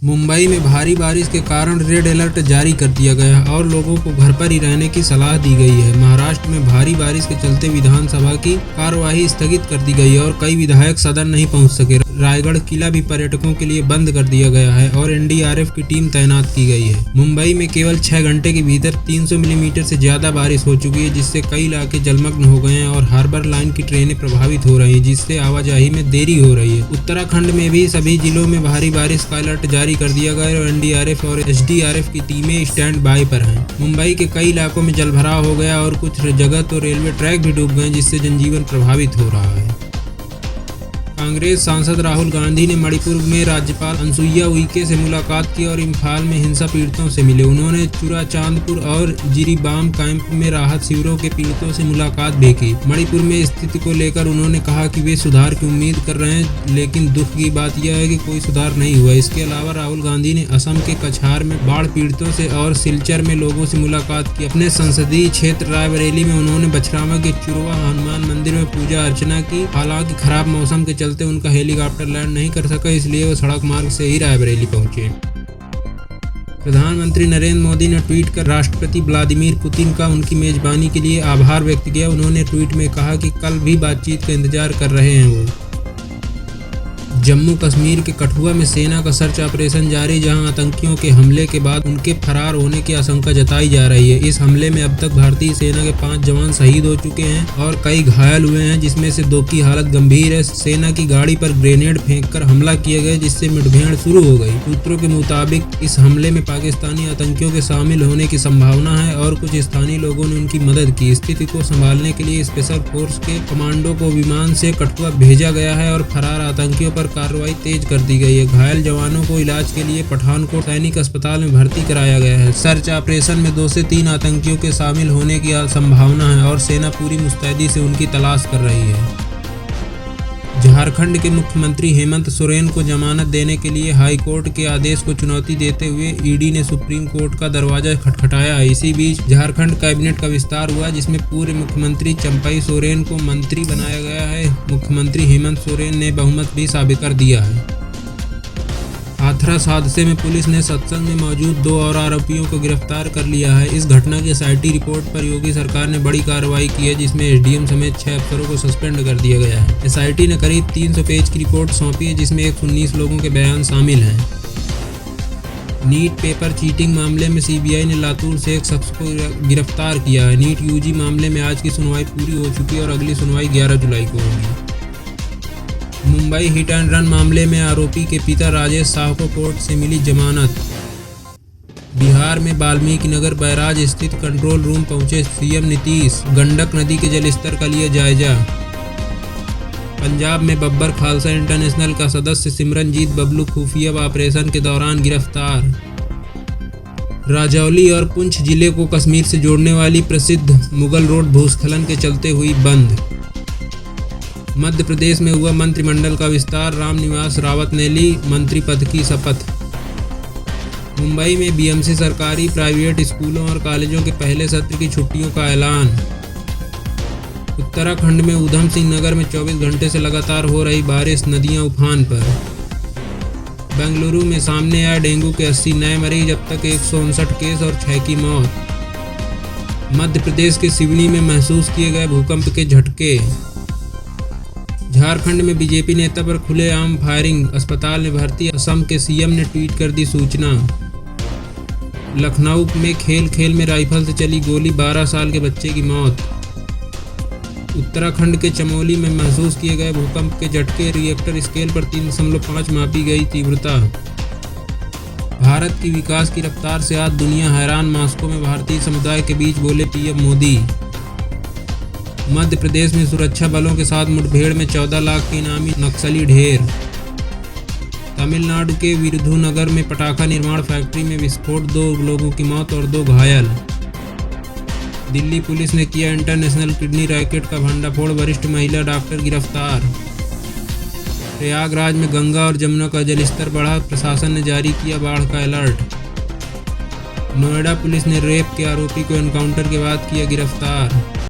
मुंबई में भारी बारिश के कारण रेड अलर्ट जारी कर दिया गया है और लोगों को घर पर ही रहने की सलाह दी गई है। महाराष्ट्र में भारी बारिश के चलते विधानसभा की कार्यवाही स्थगित कर दी गई है और कई विधायक सदन नहीं पहुंच सके। रायगढ़ किला भी पर्यटकों के लिए बंद कर दिया गया है और एनडीआरएफ की टीम तैनात की गई है। मुंबई में केवल 6 घंटे के भीतर 300 मिलीमीटर से ज्यादा बारिश हो चुकी है, जिससे कई इलाके जलमग्न हो गए हैं और हार्बर लाइन की ट्रेनें प्रभावित हो रही हैं, जिससे आवाजाही में देरी हो रही है। उत्तराखंड में भी सभी जिलों में भारी बारिश का अलर्ट जारी कर दिया गया और एनडीआरएफ और एसडीआरएफ की टीमें स्टैंड बाय पर हैं। मुंबई के कई इलाकों में जलभराव हो गया और कुछ जगह तो रेलवे ट्रैक भी डूब गए, जिससे जनजीवन प्रभावित हो रहा है। कांग्रेस सांसद राहुल गांधी ने मणिपुर में राज्यपाल अनुसुईया उइके से मुलाकात की और इम्फाल में हिंसा पीड़ितों से मिले। उन्होंने चुराचांदपुर और जिरीबाम कैंप में राहत शिविरों के पीड़ितों से मुलाकात भी की। मणिपुर में स्थिति को लेकर उन्होंने कहा कि वे सुधार की उम्मीद कर रहे हैं, लेकिन दुख की बात यह है कि कोई सुधार नहीं हुआ। इसके अलावा राहुल गांधी ने असम के कछार में बाढ़ पीड़ितों से और सिलचर में लोगों से मुलाकात की। अपने संसदीय क्षेत्र रायबरेली में उन्होंने बछरामा के चुरवा हनुमान मंदिर में पूजा अर्चना की। हालांकि खराब मौसम के चलते उनका हेलीकॉप्टर लैंड नहीं कर सका, इसलिए वो सड़क मार्ग से ही रायबरेली पहुंचे। प्रधानमंत्री नरेंद्र मोदी ने ट्वीट कर राष्ट्रपति व्लादिमीर पुतिन का उनकी मेजबानी के लिए आभार व्यक्त किया। उन्होंने ट्वीट में कहा कि कल भी बातचीत का इंतजार कर रहे हैं वो। जम्मू कश्मीर के कठुआ में सेना का सर्च ऑपरेशन जारी, जहां आतंकियों के हमले के बाद उनके फरार होने की आशंका जताई जा रही है। इस हमले में अब तक भारतीय सेना के 5 जवान शहीद हो चुके हैं और कई घायल हुए हैं, जिसमें से 2 की हालत गंभीर है। सेना की गाड़ी पर ग्रेनेड फेंककर हमला किया गया, जिससे मुठभेड़ शुरू हो गई। सूत्रों के मुताबिक इस हमले में पाकिस्तानी आतंकियों के शामिल होने की संभावना है और कुछ स्थानीय लोगों ने उनकी मदद की। स्थिति को संभालने के लिए स्पेशल फोर्स के कमांडो को विमान से कठुआ भेजा गया है और फरार आतंकियों पर कार्रवाई तेज कर दी गई है। घायल जवानों को इलाज के लिए पठानकोट सैनिक अस्पताल में भर्ती कराया गया है। सर्च ऑपरेशन में 2 से 3 आतंकियों के शामिल होने की संभावना है और सेना पूरी मुस्तैदी से उनकी तलाश कर रही है। झारखंड के मुख्यमंत्री हेमंत सोरेन को जमानत देने के लिए हाईकोर्ट के आदेश को चुनौती देते हुए ईडी ने सुप्रीम कोर्ट का दरवाजा खटखटाया। इसी बीच झारखंड कैबिनेट का विस्तार हुआ, जिसमें पूर्व मुख्यमंत्री चंपई सोरेन को मंत्री बनाया गया है। मुख्यमंत्री हेमंत सोरेन ने बहुमत भी साबित कर दिया है। हाथरस हादसे में पुलिस ने सत्संग में मौजूद 2 और आरोपियों को गिरफ्तार कर लिया है। इस घटना की एसआईटी रिपोर्ट पर योगी सरकार ने बड़ी कार्रवाई की है, जिसमें एसडीएम समेत 6 अफसरों को सस्पेंड कर दिया गया है। एसआईटी ने करीब 300 पेज की रिपोर्ट सौंपी है, जिसमें 119 लोगों के बयान शामिल हैं। नीट पेपर चीटिंग मामले में सीबीआई ने लातूर से एक शख्स को गिरफ्तार किया है। नीट यूजी मामले में आज की सुनवाई पूरी हो चुकी है और अगली सुनवाई 11 जुलाई को होगी। मुंबई हिट एंड रन मामले में आरोपी के पिता राजेश साह को कोर्ट से मिली जमानत। बिहार में वाल्मीकि नगर बैराज स्थित कंट्रोल रूम पहुंचे सीएम नीतीश। गंडक नदी के जलस्तर का लिया जायजा। पंजाब में बब्बर खालसा इंटरनेशनल का सदस्य सिमरनजीत बबलू खुफिया ऑपरेशन के दौरान गिरफ्तार। राजौली और पुंछ जिले को कश्मीर से जोड़ने वाली प्रसिद्ध मुगल रोड भूस्खलन के चलते हुई बंद। मध्य प्रदेश में हुआ मंत्रिमंडल का विस्तार, रामनिवास रावत ने ली मंत्री पद की शपथ। मुंबई में बीएमसी सरकारी प्राइवेट स्कूलों और कॉलेजों के पहले सत्र की छुट्टियों का ऐलान। उत्तराखंड में ऊधम सिंह नगर में 24 घंटे से लगातार हो रही बारिश, नदियां उफान पर। बेंगलुरु में सामने आए डेंगू के 80 नए मरीज, अब तक 159 केस और 6 की मौत। मध्य प्रदेश के सिवनी में महसूस किए गए भूकंप के झटके। झारखंड में बीजेपी नेता पर खुलेआम फायरिंग, अस्पताल में भर्ती असम के सीएम ने ट्वीट कर दी सूचना। लखनऊ में खेल में राइफल से चली गोली, 12 साल के बच्चे की मौत। उत्तराखंड के चमोली में महसूस किए गए भूकंप के झटके, रिएक्टर स्केल पर 3.5 मापी गई तीव्रता। भारत की विकास की रफ्तार से आज दुनिया हैरान, मॉस्को में भारतीय समुदाय के बीच बोले पीएम मोदी। मध्य प्रदेश में सुरक्षा बलों के साथ मुठभेड़ में 14 लाख के इनामी नक्सली ढेर। तमिलनाडु के विरुधुनगर में पटाखा निर्माण फैक्ट्री में विस्फोट, 2 लोगों की मौत और 2 घायल। दिल्ली पुलिस ने किया इंटरनेशनल किडनी रैकेट का भंडाफोड़, वरिष्ठ महिला डॉक्टर गिरफ्तार। प्रयागराज में गंगा और जमुना का जलस्तर बढ़ा, प्रशासन ने जारी किया बाढ़ का अलर्ट। नोएडा पुलिस ने रेप के आरोपी को एनकाउंटर के बाद किया गिरफ्तार।